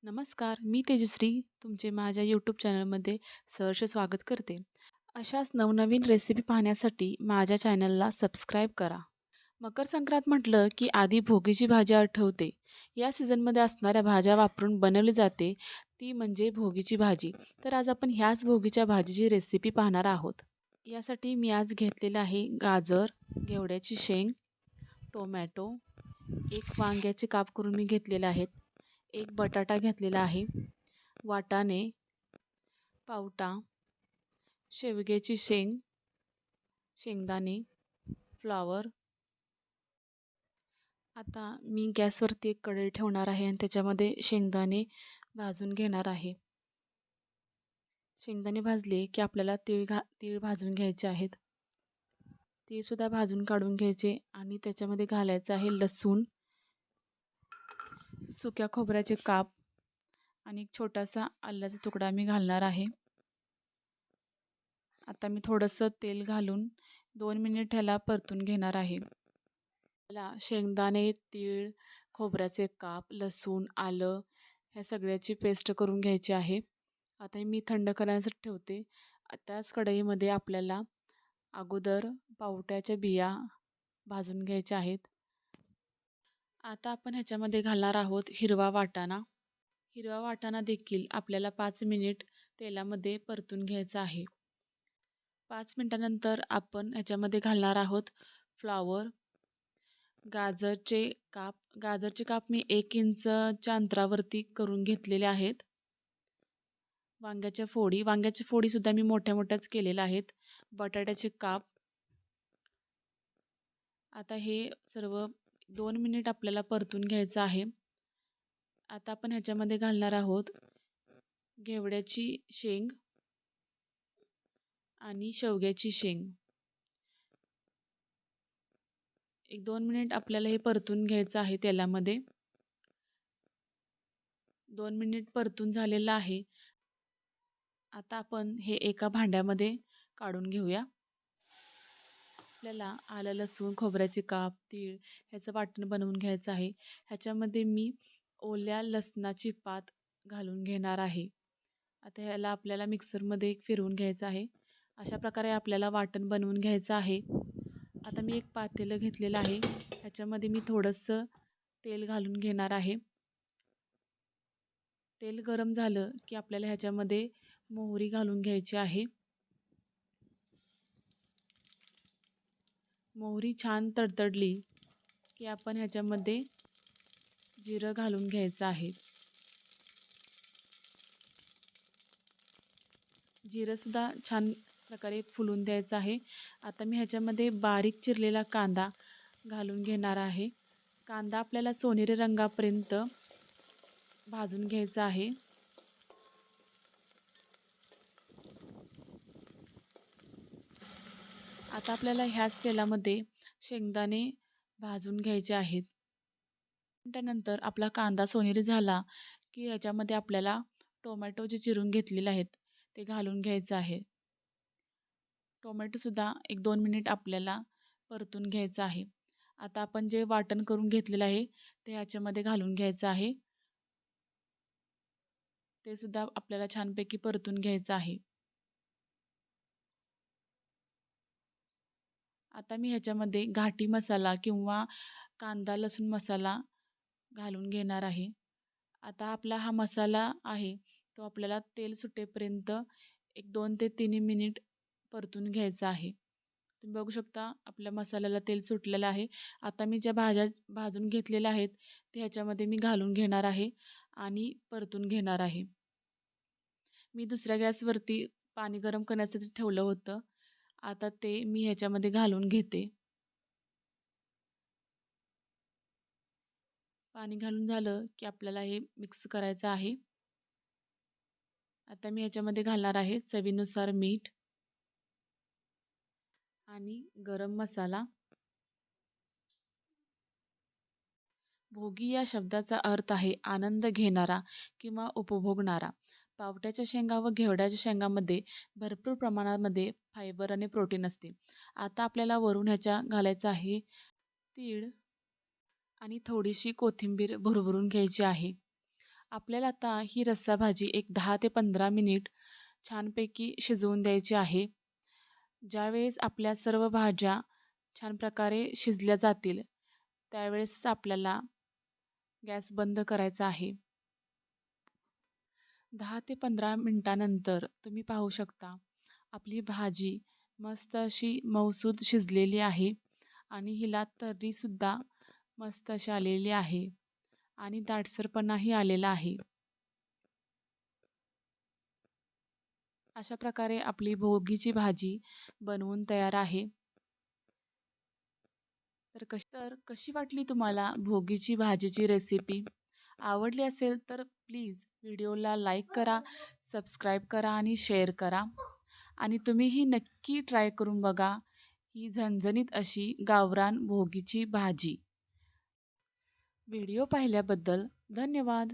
नमस्कार, मी तेजश्री तुमचे माझ्या यूट्यूब चॅनलमध्ये सहर्ष स्वागत करते. अशाच नवनवीन रेसिपी पाहण्यासाठी माझ्या चॅनलला सबस्क्राईब करा. मकर संक्रांत म्हटलं की आधी भोगीची भाजी आठवते. या सीझनमध्ये असणाऱ्या भाज्या वापरून बनवली जाते ती म्हणजे भोगीची भाजी. तर आज आपण ह्याच भोगीच्या भाजीची रेसिपी पाहणार आहोत. यासाठी मी आज घेतलेलं आहे गाजर, घेवड्याची शेंग, टोमॅटो, एक वांग्याचे काप करून मी घेतलेले आहेत, एक बटाटा घेतलेला आहे, वाटाणे, पावटा, शेवग्याची शेंग, शेंगदाणे, फ्लॉवर. आता मी गॅसवरती एक कढई ठेवणार आहे आणि त्याच्यामध्ये शेंगदाणे भाजून घेणार आहे. शेंगदाणे भाजले की आपल्याला तीळ भाजून घ्यायचे आहेत. तीळसुद्धा भाजून काढून घ्यायचे आणि त्याच्यामध्ये घालायचं आहे लसूण, सुक्या खोबऱ्याचे काप आणि एक छोटासा आल्याचा तुकडा मी घालणार आहे. आता मी थोडंसं तेल घालून 2 मिनिट ह्याला परतून घेणार आहे. मला शेंगदाणे, तीळ, खोबऱ्याचे काप, लसूण, आलं ह्या सगळ्याची पेस्ट करून घ्यायची आहे. आता हे मी थंड करण्यासाठी ठेवते. त्याच कढईमध्ये आपल्याला अगोदर पावट्याच्या बिया भाजून घ्यायच्या आहेत. आता आपण ह्याच्यामध्ये घालणार आहोत हिरवा वाटाणा. हिरवा वाटाणा देखील आपल्याला 5 मिनिट तेलामध्ये परतून घ्यायचा आहे. 5 मिनिटानंतर आपण ह्याच्यामध्ये घालणार आहोत फ्लॉवर, गाजरचे काप मी 1 इंचच्या अंतरावरती करून घेतलेले आहेत. वांग्याच्या फोडीसुद्धा मी मोठ्या मोठ्याच केलेल्या आहेत. बटाट्याचे काप. आता हे सर्व 2 मिनिट आपल्याला परतून घ्यायचं आहे. आता आपण ह्याच्यामध्ये घालणार आहोत घेवड्याची शेंग आणि शेवग्याची शेंग. 1-2 मिनिट आपल्याला हे परतून घ्यायचं आहे तेलामध्ये. 2 मिनिट परतून झालेलं आहे. आता आपण हे एका भांड्यामध्ये काढून घेऊया. आपल्याला आलं, लसूण, खोबऱ्याचे काप, तीळ ह्याचं वाटण बनवून घ्यायचं आहे. ह्याच्यामध्ये मी ओल्या लसणाची पात घालून घेणार आहे. आता ह्याला आपल्याला मिक्सरमध्ये फिरवून घ्यायचं आहे. अशा प्रकारे आपल्याला वाटण बनवून घ्यायचं आहे. आता मी एक पातेलं घेतलेलं आहे. ह्याच्यामध्ये मी थोडंसं तेल घालून घेणार आहे. तेल गरम झालं की आपल्याला ह्याच्यामध्ये मोहरी घालून घ्यायची आहे. मोहरी छान तडतडली की आपण ह्याच्यामध्ये जिरं घालून घ्यायचं आहे. जिरंसुद्धा छान प्रकारे फुलून द्यायचं आहे. आता मी ह्याच्यामध्ये बारीक चिरलेला कांदा घालून घेणार आहे. कांदा आपल्याला सोनेरी रंगापर्यंत भाजून घ्यायचा आहे. आता आपल्याला ह्याच तेलामध्ये शेंगदाणे भाजून घ्यायचे आहेत. त्यानंतर आपला कांदा सोनेरी झाला की ह्याच्यामध्ये आपल्याला टोमॅटो जे चिरून घेतलेले आहेत ते घालून घ्यायचं आहे. टोमॅटोसुद्धा 1-2 मिनिट आपल्याला परतून घ्यायचं आहे. आता आपण जे वाटण करून घेतलेलं आहे ते ह्याच्यामध्ये घालून घ्यायचं आहे. ते सुद्धा आपल्याला छानपैकी परतून घ्यायचं आहे. आता मी ह्याच्यामध्ये घाटी मसाला किंवा कांदा लसूण मसाला घालून घेणार आहे. आता आपला हा मसाला आहे तो आपल्याला तेल सुटेपर्यंत 2 ते 3 मिनिट परतून घ्यायचा आहे. तुम्ही बघू शकता आपल्या मसाल्याला तेल सुटलेलं आहे. आता मी ज्या भाज्या भाजून घेतलेल्या आहेत ते ह्याच्यामध्ये मी घालून घेणार आहे आणि परतून घेणार आहे. मी दुसऱ्या गॅसवरती पाणी गरम करण्यासाठी ठेवलं होतं. आता ते मी ह्याच्यामध्ये घालून घेते. पाणी घालून झालं की आपल्याला हे मिक्स करायचं आहे. आता मी ह्याच्यामध्ये घालणार आहे चवीनुसार मीठ आणि गरम मसाला. भोगी या शब्दाचा अर्थ आहे आनंद घेणारा किंवा उपभोगणारा. पावट्याच्या शेंगा व घेवड्याच्या शेंगामध्ये भरपूर प्रमाणामध्ये फायबर आणि प्रोटीन असते. आता आपल्याला वरून ह्याच्या घालायचं आहे तीळ आणि थोडीशी कोथिंबीर भरभरून घ्यायची आहे. आपल्याला आता ही रस्सा भाजी एक 10 ते 15 मिनिट छानपैकी शिजवून द्यायची आहे. ज्यावेळेस आपल्या सर्व भाज्या छान प्रकारे शिजल्या जातील, त्यावेळेसच आपल्याला गॅस बंद करायचा आहे. 10 ते 15 मिनिटानंतर तुम्ही पाहू शकता आपली भाजी मस्त अशी मऊसूत शिजलेली आहे आणि हिला तर्रीसुद्धा मस्त अशी आलेली आहे आणि दाटसरपणाही आलेला आहे. अशा प्रकारे आपली भोगीची भाजी बनवून तयार आहे. तर कशी वाटली तुम्हाला भोगीची भाजीची रेसिपी? आवडली असेल तर प्लीज व्हिडिओला लाईक करा, सबस्क्राईब करा आणि शेअर करा. आणि तुम्हीही नक्की ट्राय करून बघा ही झणझणीत अशी गावरान भोगीची भाजी. व्हिडिओ पाहिल्याबद्दल धन्यवाद.